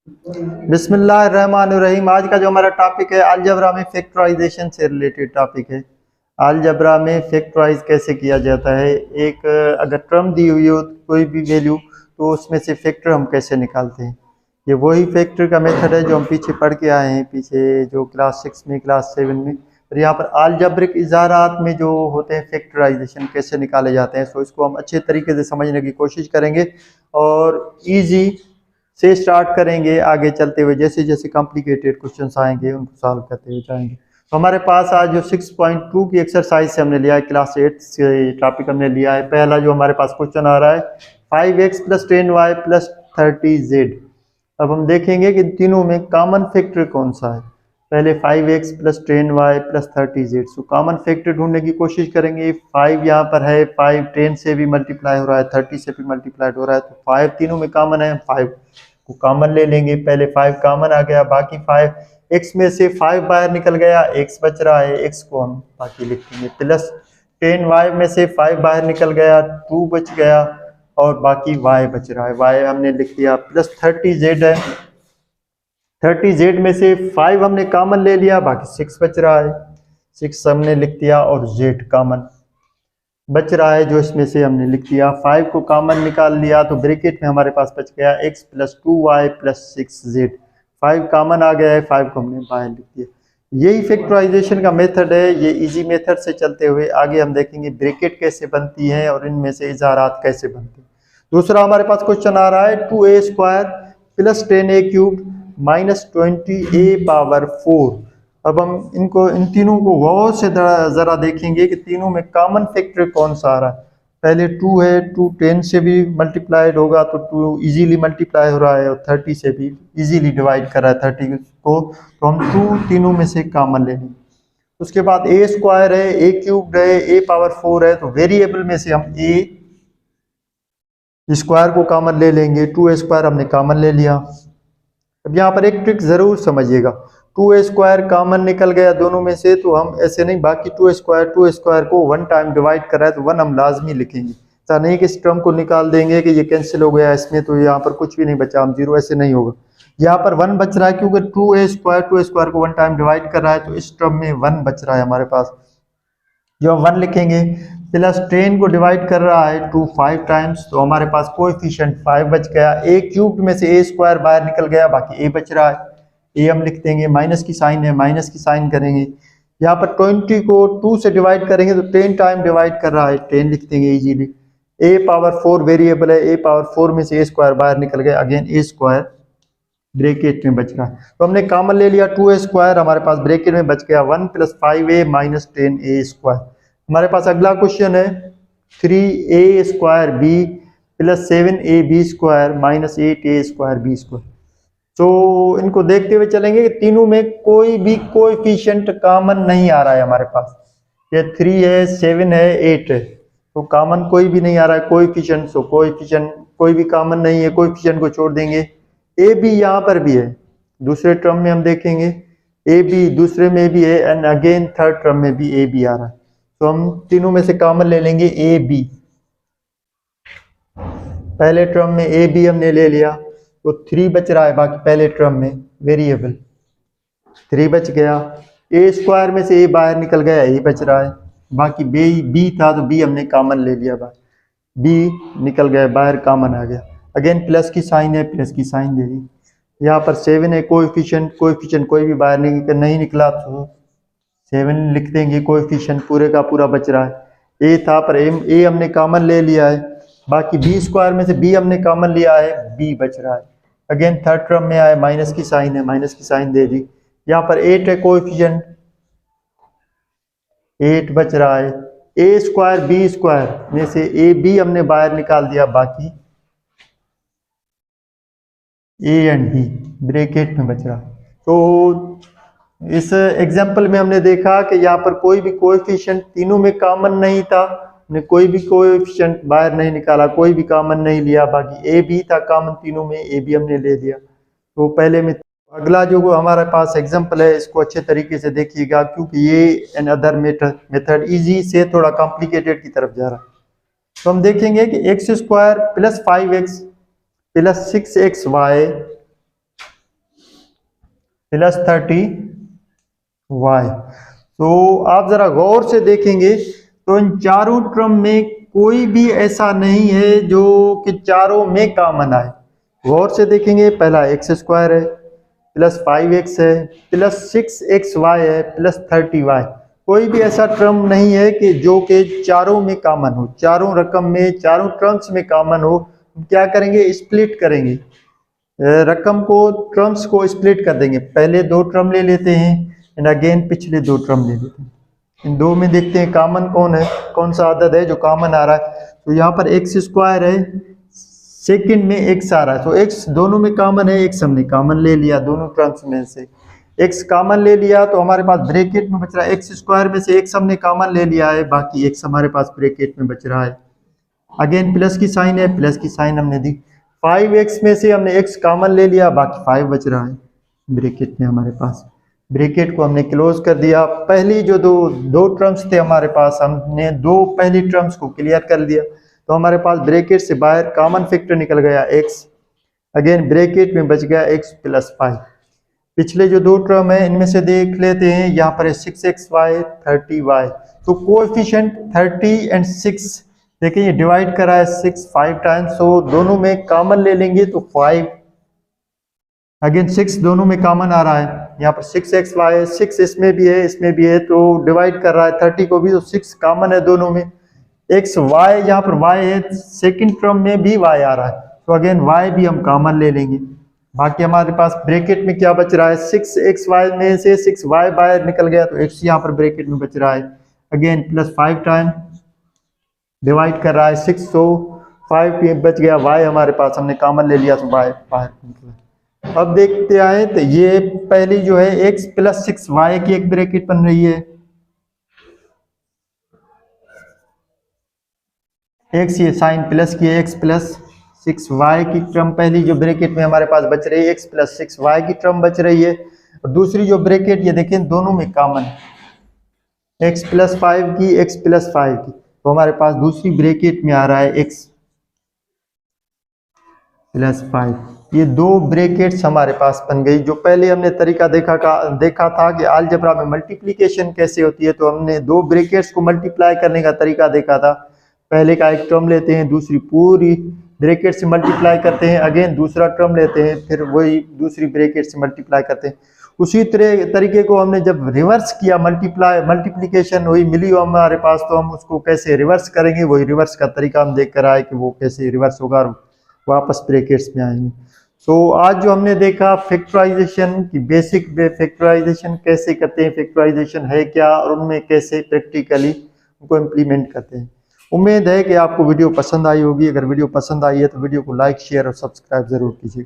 बिस्मिल्लाहिर्रहमानिर्रहीम। आज का जो हमारा टॉपिक है अलजबरा में फैक्टराइजेशन से रिलेटेड टॉपिक है। अलजबरा में फैक्टराइज कैसे किया जाता है। एक अगर टर्म दी हुई हो कोई भी वैल्यू तो उसमें से फैक्टर हम कैसे निकालते हैं। ये वही फैक्टर का मेथड है जो हम पीछे पढ़ के आए हैं, पीछे जो क्लास 6 में क्लास 7 में। और यहाँ पर अलजब्रिक इजारात में जो होते हैं फैक्टराइजेशन कैसे निकाले जाते हैं, सो इसको हम अच्छे तरीके से समझने की कोशिश करेंगे और ईजी से स्टार्ट करेंगे। आगे चलते हुए जैसे जैसे कॉम्प्लिकेटेड क्वेश्चंस आएंगे उनको सॉल्व करते हुए जाएंगे। तो हमारे पास आज जो 6.2 की एक्सरसाइज से हमने लिया है, क्लास 8 से टॉपिक हमने लिया है। पहला जो हमारे पास क्वेश्चन आ रहा है 5x + 10y + 30z। अब हम देखेंगे कि तीनों में कॉमन फैक्टर कौन सा है। पहले 5x + 10y + 30z, so common factor ढूंढने की कोशिश करेंगे। 5 यहाँ पर है, 5 10 से भी मल्टीप्लाई हो रहा है, 30 से भी मल्टीप्लाई हो रहा है, तो 5 तीनों में कॉमन है। 5 को कॉमन ले लेंगे। पहले 5 कॉमन आ गया, बाकी 5 x में से 5 बाहर निकल गया, x बच रहा है, x को हम बाकी लिखेंगे। प्लस 10y में से 5 बाहर निकल गया, 2 बच गया और बाकी y बच रहा है, y हमने लिख दिया। प्लस 30z है, 30z में से 5 हमने कॉमन ले लिया, बाकी 6 बच रहा है, 6 हमने लिख दिया और z कॉमन बच रहा है जो इसमें से हमने लिख दिया। 5 को कॉमन निकाल लिया तो ब्रैकेट में हमारे पास बच गया x + 2y + 6z। 5 कॉमन आ गया है, 5 को हमने बाहर लिख दिया। यही फैक्टराइजेशन का मेथड है। ये इजी मेथड से चलते हुए आगे हम देखेंगे ब्रैकेट कैसे बनती है और इनमें से इजारात कैसे बनते हैं। दूसरा हमारे पास क्वेश्चन आ रहा है 2a² + 10a³ - 20a⁴। अब हम इन तीनों को गौर से जरा देखेंगे कि तीनों में कॉमन फैक्टर कौन सा आ रहा है। पहले 2 है, 2 10 से भी मल्टीप्लाइड होगा तो 2 इजीली मल्टीप्लाई हो रहा है और 30 से भी इजीली डिवाइड कर रहा है 30 को, तो हम 2 तीनों में से कॉमन ले लेंगे। उसके बाद a² है, a³ है, a⁴ है, तो वेरिएबल में से हम a² को कॉमन ले लेंगे। 2a² हमने कॉमन ले लिया। अब यहाँ पर एक ट्रिक जरूर समझिएगा, 2a² कॉमन निकल गया दोनों में से, तो हम ऐसे नहीं, बाकी 2a² को 1 टाइम डिवाइड कर रहा है तो 1 हम लाजमी लिखेंगे। ऐसा नहीं कि इस टर्म को निकाल देंगे कि ये कैंसिल हो गया इसमें तो यहाँ पर कुछ भी नहीं बचा, हम 0, ऐसे नहीं होगा। यहाँ पर 1 बच रहा है क्योंकि 2a² को 1 टाइम डिवाइड कर रहा है, तो इस टर्म में 1 बच रहा है हमारे पास, जो हम 1 लिखेंगे। प्लस 10 को डिवाइड कर रहा है 2 5 टाइम्स, तो हमारे पास कोएफिशिएंट 5 बच गया। a³ में से a² बाहर निकल गया, बाकी a बच रहा है, a हम लिख देंगे। माइनस की साइन है, माइनस की साइन करेंगे। यहाँ पर 20 को 2 से डिवाइड करेंगे तो 10 टाइम डिवाइड कर रहा है, 10 लिख देंगे इजीली। a⁴ वेरिएबल है, a⁴ में से a² बाहर निकल गया, अगेन a² ब्रैकेट में बच रहा है, तो हमने कॉमन ले लिया। 2a² हमारे पास ब्रैकेट में बच गया 1 + 5a - 10a²। हमारे पास अगला क्वेश्चन है 3a² b + 7ab² - 8a²b²। तो इनको देखते हुए चलेंगे कि तीनों में कोई भी कोएफिशिएंट कॉमन नहीं आ रहा है हमारे पास। ये 3 है, 7 है, 8 है, तो कॉमन कोई भी नहीं आ रहा है कोएफिशिएंट, सो कोएफिशिएंट कोई भी कॉमन नहीं है, कोएफिशिएंट को छोड़ देंगे। ए बी यहाँ पर भी है, दूसरे टर्म में हम देखेंगे ए बी, दूसरे में भी है, एंड अगेन थर्ड टर्म में भी ए बी आ रहा है, तो हम तीनों में से कॉमन ले लेंगे ए बी। पहले टर्म में ए बी हमने ले लिया तो 3 बच रहा है, बाकी पहले टर्म में वेरिएबल 3 बच गया। a² में से a बाहर निकल गया, a बच रहा है, बाकी बी था तो बी हमने कॉमन ले लिया, बी निकल गया बाहर, कॉमन आ गया। अगेन प्लस की साइन है, प्लस की साइन दे दी। यहाँ पर 7 है, कोएफिशिएंट कोई भी बाहर नहीं निकला तो 7 लिख देंगे। कोएफिशिएंट पूरे का पूरा बच रहा है, ए था पर ए हमने कॉमन ले लिया है, बाकी b² में से b हमने कॉमन लिया है, b बच रहा है। अगेन थर्ड टर्म में आए, माइनस की साइन है, माइनस की साइन दे दी। यहाँ पर 8 है, कोएफिशिएंट 8 बच रहा है। a² b² में से a b हमने बाहर निकाल दिया, बाकी a एंड b ब्रैकेट में बच रहा। तो इस एग्जाम्पल में हमने देखा कि यहाँ पर कोई भी कोएफिशिएंट तीनों में कॉमन नहीं था, हमने कोई भी कोएफिशिएंट बाहर नहीं निकाला, कोई भी कॉमन नहीं लिया, बाकी ए बी था कॉमन तीनों में, ए बी हमने ले लिया। तो पहले में अगला जो हमारे पास एग्जाम्पल है इसको अच्छे तरीके से देखिएगा, क्योंकि ये एन अदर मेथड इजी से थोड़ा कॉम्प्लिकेटेड की तरफ जा रहा है। तो हम देखेंगे कि x² + 5x + 6xy plus 30y। तो आप जरा गौर से देखेंगे तो इन चारों टर्म में कोई भी ऐसा नहीं है जो कि चारों में कॉमन आए। गौर से देखेंगे, पहला एक्स स्क्वायर है, प्लस 5x है, प्लस 6xy है, प्लस 30y। कोई भी ऐसा टर्म नहीं है कि जो कि चारों में कॉमन हो, चारों रकम में, चारों टर्म्स में कॉमन हो। क्या करेंगे, स्प्लिट करेंगे रकम को, टर्म्स को स्प्लिट कर देंगे। पहले दो टर्म ले लेते हैं एंड अगेन पिछले दो टर्म ले लेते हैं। इन दो में देखते हैं कॉमन कौन है, कौन सा आदत है जो कॉमन आ रहा है। तो यहाँ पर एक्स स्क्वायर है, सेकंड में एक्स आ रहा है, तो एक्स दोनों में कॉमन है, एक्स हमने कॉमन ले लिया दोनों टर्म्स में से। एक्स कॉमन ले लिया तो हमारे पास ब्रैकेट में बच रहा है एक्स स्क्वायर में से एक्स हमने कॉमन ले लिया है, बाकी एक्स हमारे पास ब्रैकेट में बच रहा है। अगेन प्लस की साइन है, प्लस की साइन हमने दी। 5x में से हमने x कॉमन ले लिया, बाकी 5 बच रहा है ब्रैकेट में हमारे पास। ब्रैकेट को हमने क्लोज कर दिया। पहली जो दो टर्म्स थे हमारे पास, हमने दो पहली टर्म्स को क्लियर कर दिया, तो हमारे पास ब्रैकेट से बाहर कॉमन फैक्टर निकल गया x। अगेन ब्रैकेट में बच गया x प्लस 5। पिछले जो दो टर्म है इनमें से देख लेते हैं, यहाँ पर है 6xy 30y। तो कोएफिशिएंट 30 एंड 6 देखिए, ये डिवाइड करा है 6 5 टाइम्स, तो दोनों में कॉमन ले लेंगे तो 5। अगेन 6 दोनों में कॉमन आ रहा है, यहाँ पर 6xy है, 6 इसमें भी है इसमें भी है, तो डिवाइड कर रहा है 30 को भी, तो 6 कॉमन है दोनों में। x y, यहाँ पर y है, सेकंड टर्म में भी y आ रहा है, तो अगेन y भी हम कॉमन ले लेंगे। बाकी हमारे पास ब्रैकेट में क्या बच रहा है, 6xy में से 6y बाहर निकल गया, तो x यहाँ पर ब्रैकेट में बच रहा है। अगेन प्लस 5 टाइम डिवाइड कर रहा है 6, तो 5 बच गया, y हमारे पास हमने कॉमन ले लिया, तो y बाहर निकला। अब देखते आए तो ये पहली जो है x प्लस 6y की एक ब्रैकेट बन रही है, x ये साइन प्लस की है, x प्लस 6y की टर्म पहली जो ब्रैकेट में हमारे पास बच रही है, x प्लस 6y की टर्म बच रही है। और दूसरी जो ब्रैकेट ये देखें दोनों में कॉमन है, x प्लस 5 की, x प्लस 5 की, तो हमारे पास दूसरी ब्रैकेट में आ रहा है x प्लस 5। ये दो ब्रैकेट्स हमारे पास बन गई। जो पहले हमने तरीका देखा था कि अलजेब्रा में मल्टीप्लिकेशन कैसे होती है, तो हमने दो ब्रैकेट्स को मल्टीप्लाई करने का तरीका देखा था। पहले का एक टर्म लेते हैं, दूसरी पूरी ब्रैकेट से मल्टीप्लाई करते हैं, अगेन दूसरा टर्म लेते हैं, फिर वही दूसरी ब्रैकेट से मल्टीप्लाई करते हैं। उसी तरीके को हमने जब रिवर्स किया, मल्टीप्लिकेशन वही मिली हो हमारे पास, तो हम उसको कैसे रिवर्स करेंगे, वही रिवर्स का तरीका हम देख कर आए कि वो कैसे रिवर्स होगा और वापस ब्रैकेट्स में आएंगे। तो आज जो हमने देखा फैक्टराइजेशन की बेसिक, फैक्टराइजेशन कैसे करते हैं, फैक्टराइजेशन है क्या, और उनमें कैसे प्रैक्टिकली उनको इम्प्लीमेंट करते हैं। उम्मीद है कि आपको वीडियो पसंद आई होगी। अगर वीडियो पसंद आई है तो वीडियो को लाइक, शेयर और सब्सक्राइब जरूर कीजिए।